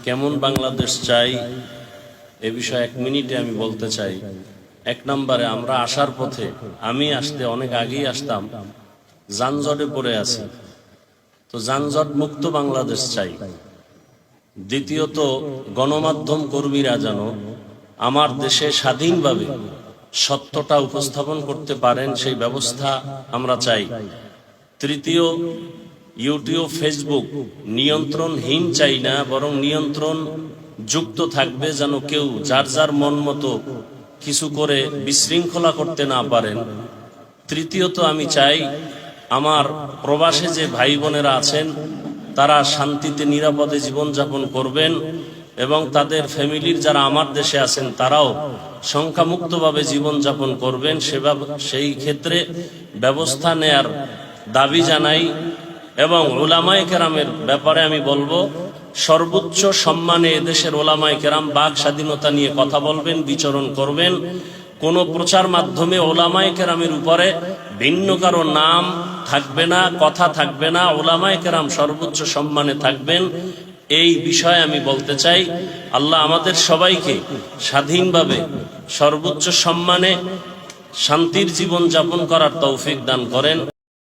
কেমন বাংলাদেশ চাই এ বিষয়ে এক মিনিটে আমি বলতে চাই। এক নম্বরে, আমরা আসার পথে, আমি আসতে অনেক আগেই আসতাম, যানজটে পড়ে আছি, তো যানজট মুক্ত বাংলাদেশ চাই। দ্বিতীয়ত, গণমাধ্যম কর্মীরা যেন আমার দেশে স্বাধীনভাবে সত্যটা উপস্থাপন করতে পারেন, সেই ব্যবস্থা আমরা চাই। তৃতীয়, ইউটিউব ফেসবুক নিয়ন্ত্রণহীন চাই না, বরং নিয়ন্ত্রণ যুক্ত থাকবে, যেন কেউ যার যার মন মতো কিছু করে বিশৃঙ্খলা করতে না পারেন। তৃতীয়ত, আমি চাই আমার প্রবাসে যে ভাই বোনেরা আছেন তারা শান্তিতে নিরাপদে জীবনযাপন করবেন এবং তাদের ফ্যামিলির যারা আমার দেশে আছেন তারাও সংখ্যামুক্তভাবে জীবনযাপন করবেন। সেই ক্ষেত্রে ব্যবস্থা নেয়ার দাবি জানাই। এবং ওলামায়ে কেরামের ব্যাপারে আমি বলবো, সর্বোচ্চ সম্মানে এদেশের ওলামায়ে কেরাম বাক স্বাধীনতা নিয়ে কথা বলবেন, বিচরণ করবেন। কোন প্রচার মাধ্যমে ওলামায়ে কেরামের উপরে ভিন্ন কারো নাম থাকবে না, কথা থাকবে না। ওলামায়ে কেরাম সর্বোচ্চ সম্মানে থাকবেন, এই বিষয়ে আমি বলতে চাই। আল্লাহ আমাদের সবাইকে স্বাধীনভাবে সর্বোচ্চ সম্মানে শান্তির জীবন যাপন করার তৌফিক দান করেন।